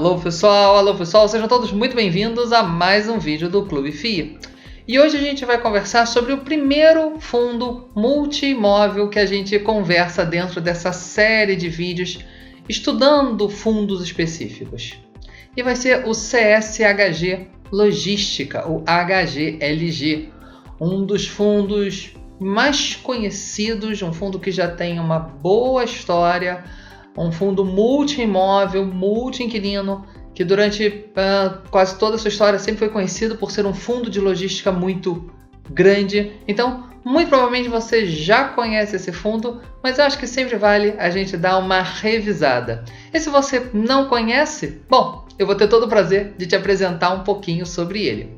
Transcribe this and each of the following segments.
Alô pessoal, sejam todos muito bem-vindos a mais um vídeo do Clube FII. E hoje a gente vai conversar sobre o primeiro fundo multi-imóvel que a gente conversa dentro dessa série de vídeos estudando fundos específicos. E vai ser o CSHG Logística, o HGLG, um dos fundos mais conhecidos, um fundo que já tem uma boa história, um fundo multi-imóvel, multi-inquilino, que durante quase toda a sua história sempre foi conhecido por ser um fundo de logística muito grande. Então, muito provavelmente você já conhece esse fundo, mas eu acho que sempre vale a gente dar uma revisada. E se você não conhece, bom, eu vou ter todo o prazer de te apresentar um pouquinho sobre ele.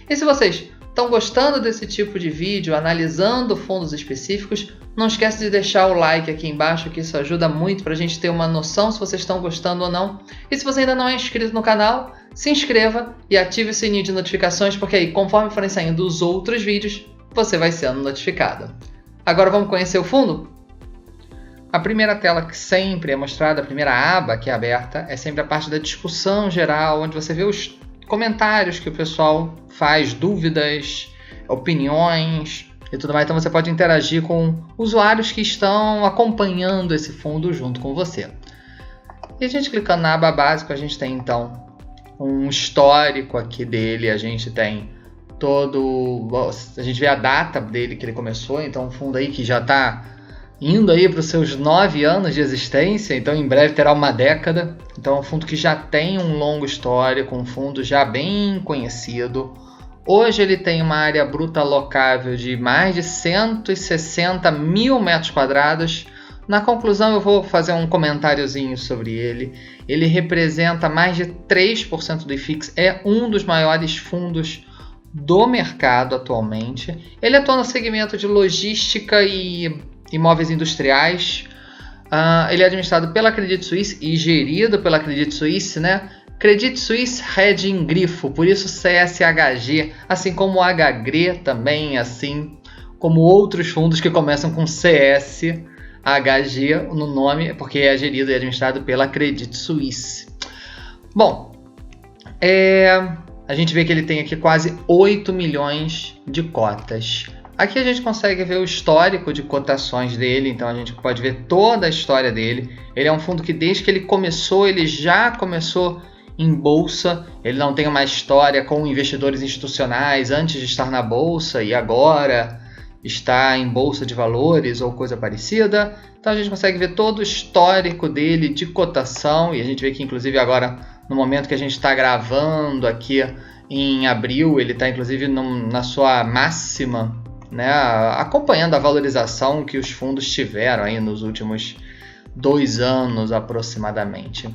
E se vocês estão gostando desse tipo de vídeo, analisando fundos específicos, não esquece de deixar o like aqui embaixo, que isso ajuda muito para a gente ter uma noção se vocês estão gostando ou não. E se você ainda não é inscrito no canal, se inscreva e ative o sininho de notificações, porque aí, conforme forem saindo os outros vídeos, você vai sendo notificado. Agora vamos conhecer o fundo? A primeira tela que sempre é mostrada, a primeira aba que é aberta, é sempre a parte da discussão geral, onde você vê os comentários que o pessoal faz, dúvidas, opiniões e tudo mais. Então você pode interagir com usuários que estão acompanhando esse fundo junto com você. E a gente clicando na aba básica, a gente tem então um histórico aqui dele, a gente tem a gente vê a data dele que ele começou, então um fundo aí que já está indo aí para os seus 9 anos de existência, então em breve terá uma década. Então é um fundo que já tem um longo histórico, um fundo já bem conhecido. Hoje ele tem uma área bruta alocável de mais de 160 mil metros quadrados. Na conclusão eu vou fazer um comentáriozinho sobre ele. Ele representa mais de 3% do IFIX, é um dos maiores fundos do mercado atualmente. Ele atua no segmento de logística e imóveis industriais. Ele é administrado pela Credit Suisse e gerido pela Credit Suisse, né? Credit Suisse Hedging Grifo, por isso CSHG, assim como o HGRE também, assim como outros fundos que começam com CSHG no nome, porque é gerido e administrado pela Credit Suisse. Bom, a gente vê que ele tem aqui quase 8 milhões de cotas. Aqui a gente consegue ver o histórico de cotações dele, então a gente pode ver toda a história dele. Ele é um fundo que desde que ele começou, ele já começou em bolsa. Ele não tem uma história com investidores institucionais antes de estar na bolsa e agora está em bolsa de valores ou coisa parecida. Então a gente consegue ver todo o histórico dele de cotação, e a gente vê que inclusive agora, no momento que a gente está gravando aqui em abril, ele está inclusive na sua máxima, né, acompanhando a valorização que os fundos tiveram aí nos últimos 2 anos aproximadamente.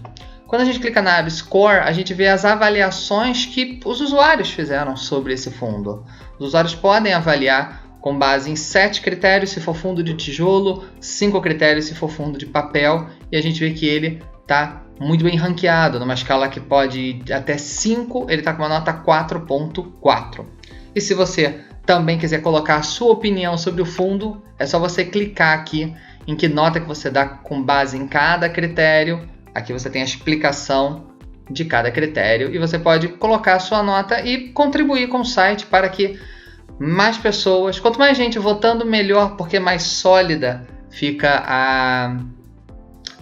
Quando a gente clica na aba Score, a gente vê as avaliações que os usuários fizeram sobre esse fundo. Os usuários podem avaliar com base em 7 critérios se for fundo de tijolo, 5 critérios se for fundo de papel, e a gente vê que ele está muito bem ranqueado, numa escala que pode ir até 5, ele está com uma nota 4.4. E se você também quiser colocar a sua opinião sobre o fundo, é só você clicar aqui em que nota que você dá com base em cada critério. Aqui você tem a explicação de cada critério e você pode colocar a sua nota e contribuir com o site para que mais pessoas, quanto mais gente votando, melhor, porque mais sólida fica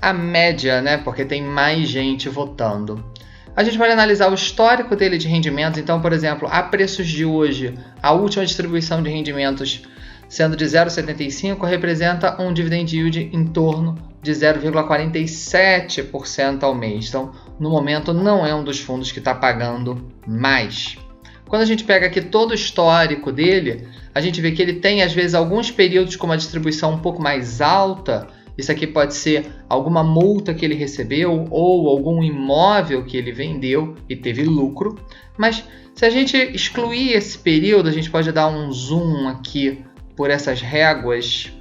a média, né? Porque tem mais gente votando. A gente vai analisar o histórico dele de rendimentos. Então, por exemplo, a preços de hoje, a última distribuição de rendimentos sendo de 0,75 representa um dividend yield em torno de 0,47% ao mês. Então, no momento, não é um dos fundos que está pagando mais. Quando a gente pega aqui todo o histórico dele, a gente vê que ele tem, às vezes, alguns períodos com uma distribuição um pouco mais alta. Isso aqui pode ser alguma multa que ele recebeu ou algum imóvel que ele vendeu e teve lucro. Mas se a gente excluir esse período, a gente pode dar um zoom aqui por essas réguas.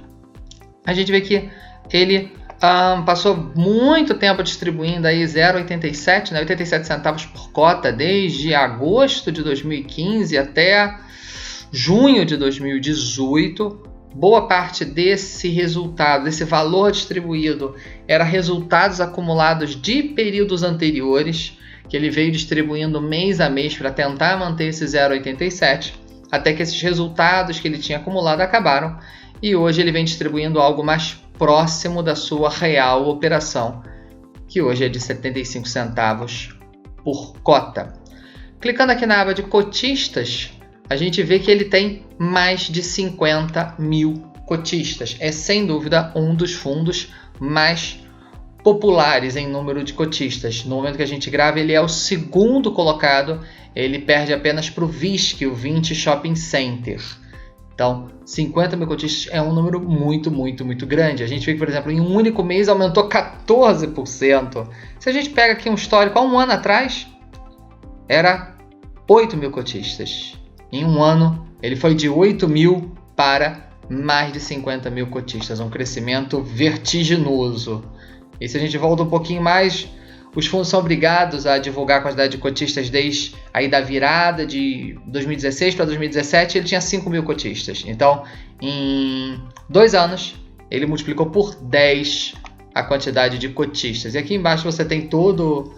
A gente vê que ele passou muito tempo distribuindo aí 0,87, né, 87 centavos por cota desde agosto de 2015 até junho de 2018. Boa parte desse resultado, desse valor distribuído, era resultados acumulados de períodos anteriores. que ele veio distribuindo mês a mês para tentar manter esse 0,87, até que esses resultados que ele tinha acumulado acabaram, e hoje ele vem distribuindo algo mais próximo da sua real operação, que hoje é de 75 centavos por cota. Clicando aqui na aba de cotistas, a gente vê que ele tem mais de 50 mil cotistas. É sem dúvida um dos fundos mais populares em número de cotistas. No momento que a gente grava, ele é o segundo colocado, ele perde apenas para o VISC, o Vinci Shopping Center. Então, 50 mil cotistas é um número muito grande. A gente vê que, por exemplo, em um único mês aumentou 14%. Se a gente pega aqui um histórico, há um ano atrás, era 8 mil cotistas. Em um ano, ele foi de 8 mil para mais de 50 mil cotistas. Um crescimento vertiginoso. E se a gente volta um pouquinho mais, os fundos são obrigados a divulgar a quantidade de cotistas desde aí da virada de 2016 para 2017, ele tinha 5 mil cotistas. Então, em 2 anos, ele multiplicou por 10 a quantidade de cotistas. E aqui embaixo você tem todo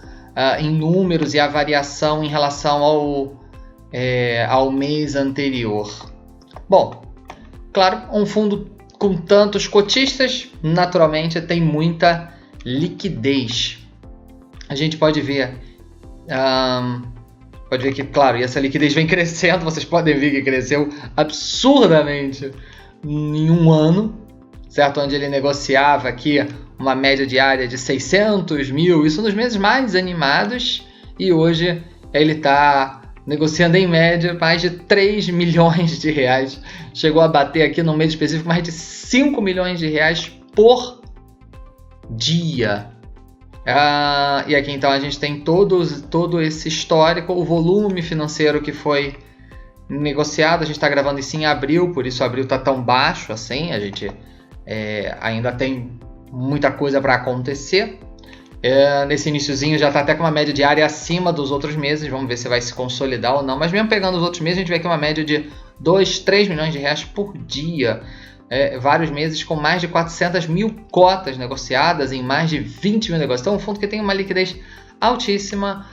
em números e a variação em relação ao mês anterior. Bom, claro, um fundo com tantos cotistas, naturalmente, tem muita liquidez. A gente pode ver que, claro, e essa liquidez vem crescendo. Vocês podem ver que cresceu absurdamente em um ano, certo? Onde ele negociava aqui uma média diária de 600 mil, isso nos meses mais animados, e hoje ele está negociando em média mais de 3 milhões de reais. Chegou a bater aqui no mês específico mais de 5 milhões de reais por dia. E aqui então a gente tem todo esse histórico, o volume financeiro que foi negociado. A gente está gravando isso em abril, por isso abril está tão baixo assim. A gente ainda tem muita coisa para acontecer. Nesse iniciozinho já está até com uma média diária acima dos outros meses. Vamos ver se vai se consolidar ou não. Mas mesmo pegando os outros meses, a gente vê aqui uma média de 2, 3 milhões de reais por dia. Vários meses com mais de 400 mil cotas negociadas em mais de 20 mil negócios. Então é um fundo que tem uma liquidez altíssima,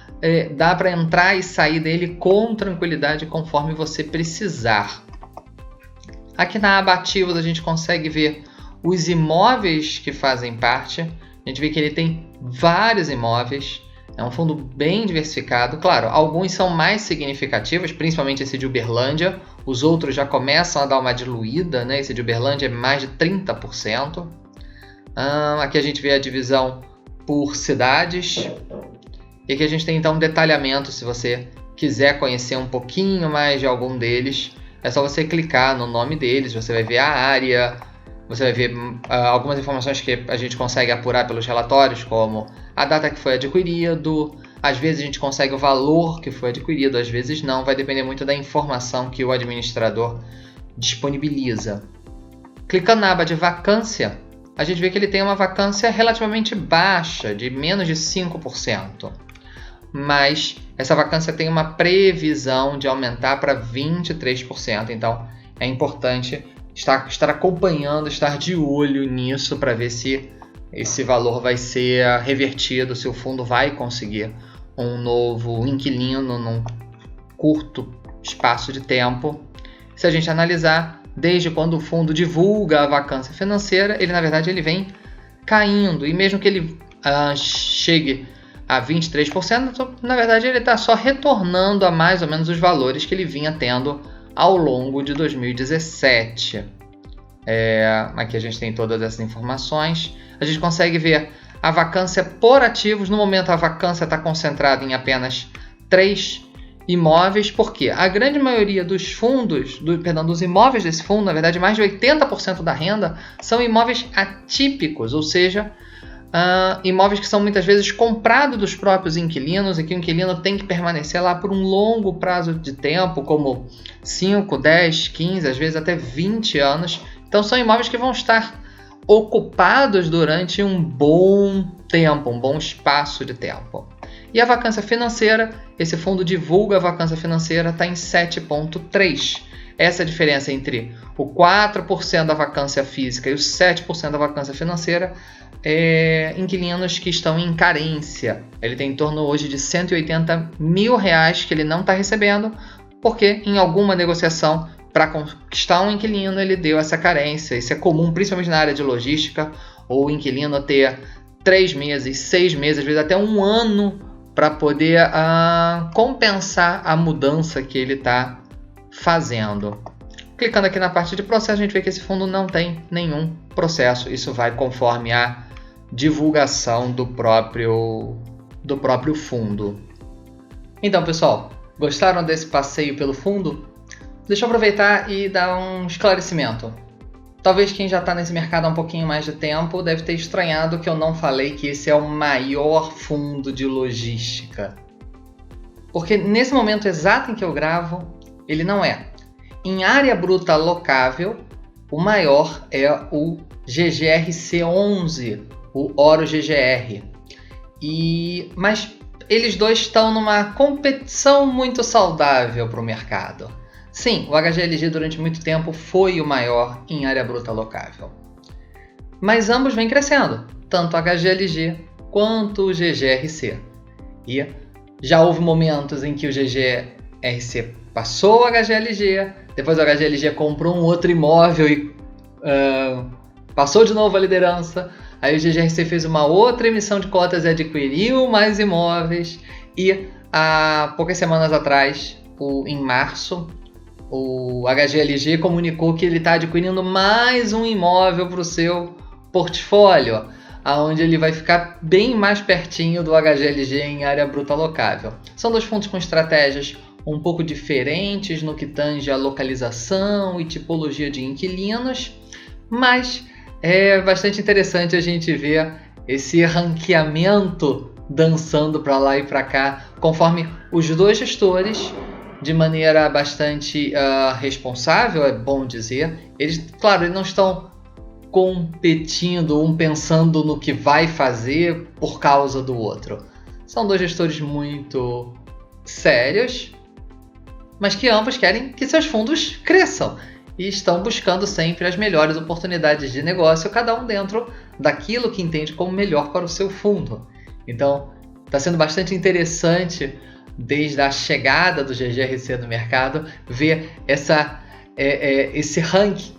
dá para entrar e sair dele com tranquilidade conforme você precisar. Aqui na aba ativos a gente consegue ver os imóveis que fazem parte. A gente vê que ele tem vários imóveis, é um fundo bem diversificado. Claro, alguns são mais significativos, principalmente esse de Uberlândia. Os outros já começam a dar uma diluída, né? Esse de Uberlândia é mais de 30%. Aqui a gente vê a divisão por cidades. E aqui a gente tem então um detalhamento. Se você quiser conhecer um pouquinho mais de algum deles, é só você clicar no nome deles. Você vai ver a área, você vai ver algumas informações que a gente consegue apurar pelos relatórios, como a data que foi adquirido. Às vezes a gente consegue o valor que foi adquirido, às vezes não. Vai depender muito da informação que o administrador disponibiliza. Clicando na aba de vacância, a gente vê que ele tem uma vacância relativamente baixa, de menos de 5%. Mas essa vacância tem uma previsão de aumentar para 23%. Então é importante estar acompanhando, estar de olho nisso para ver se esse valor vai ser revertido, se o fundo vai conseguir um novo inquilino num curto espaço de tempo. Se a gente analisar, desde quando o fundo divulga a vacância financeira, ele na verdade vem caindo, e mesmo que ele chegue a 23%, na verdade ele está só retornando a mais ou menos os valores que ele vinha tendo ao longo de 2017. Aqui a gente tem todas essas informações. A gente consegue ver a vacância por ativos. No momento a vacância está concentrada em apenas 3 imóveis, porque a grande maioria dos dos imóveis desse fundo, na verdade mais de 80% da renda, são imóveis atípicos, ou seja, imóveis que são muitas vezes comprados dos próprios inquilinos e que o inquilino tem que permanecer lá por um longo prazo de tempo, como 5, 10, 15, às vezes até 20 anos. Então são imóveis que vão estar ocupados durante um bom tempo, um bom espaço de tempo. E a vacância financeira, esse fundo divulga a vacância financeira, está em 7,3%. essa diferença entre o 4% da vacância física e os 7% da vacância financeira é inquilinos que estão em carência. Ele tem em torno hoje de R$180 mil que ele não está recebendo, porque em alguma negociação para conquistar um inquilino ele deu essa carência. Isso é comum, principalmente na área de logística, ou o inquilino ter 3 meses, 6 meses, às vezes até um ano para poder compensar a mudança que ele está fazendo. Clicando aqui na parte de processo, a gente vê que esse fundo não tem nenhum processo. Isso vai conforme a divulgação do próprio fundo. Então, pessoal, gostaram desse passeio pelo fundo? Deixa eu aproveitar e dar um esclarecimento. Talvez quem já está nesse mercado há um pouquinho mais de tempo deve ter estranhado que eu não falei que esse é o maior fundo de logística. Porque nesse momento exato em que eu gravo, ele não é. Em área bruta locável, o maior é o GGRC11, o Oro GGR. Mas eles dois estão numa competição muito saudável para o mercado. Sim, o HGLG durante muito tempo foi o maior em área bruta locável. Mas ambos vêm crescendo, tanto o HGLG quanto o GGRC. E já houve momentos em que o GGRC passou o HGLG, depois o HGLG comprou um outro imóvel e passou de novo a liderança. Aí o GGRC fez uma outra emissão de cotas e adquiriu mais imóveis. E há poucas semanas atrás, em março, o HGLG comunicou que ele está adquirindo mais um imóvel para o seu portfólio, onde ele vai ficar bem mais pertinho do HGLG em área bruta locável. São dois fundos com estratégias um pouco diferentes no que tange a localização e tipologia de inquilinos, mas é bastante interessante a gente ver esse ranqueamento dançando para lá e para cá, conforme os dois gestores, de maneira bastante responsável, é bom dizer. Eles, claro, eles não estão competindo, um pensando no que vai fazer por causa do outro. São dois gestores muito sérios, mas que ambos querem que seus fundos cresçam e estão buscando sempre as melhores oportunidades de negócio, cada um dentro daquilo que entende como melhor para o seu fundo. Então, está sendo bastante interessante, desde a chegada do GGRC no mercado, ver esse ranking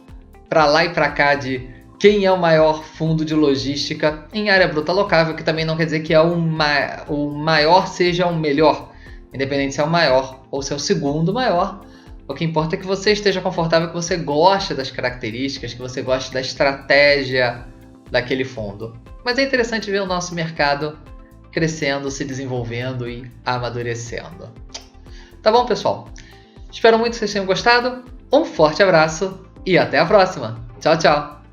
para lá e para cá de quem é o maior fundo de logística em área bruta locável, que também não quer dizer que o maior seja o melhor, independente se é o maior ou se é o segundo maior. O que importa é que você esteja confortável, que você goste das características, que você goste da estratégia daquele fundo. Mas é interessante ver o nosso mercado crescendo, se desenvolvendo e amadurecendo. Tá bom, pessoal? Espero muito que vocês tenham gostado. Um forte abraço e até a próxima. Tchau, tchau!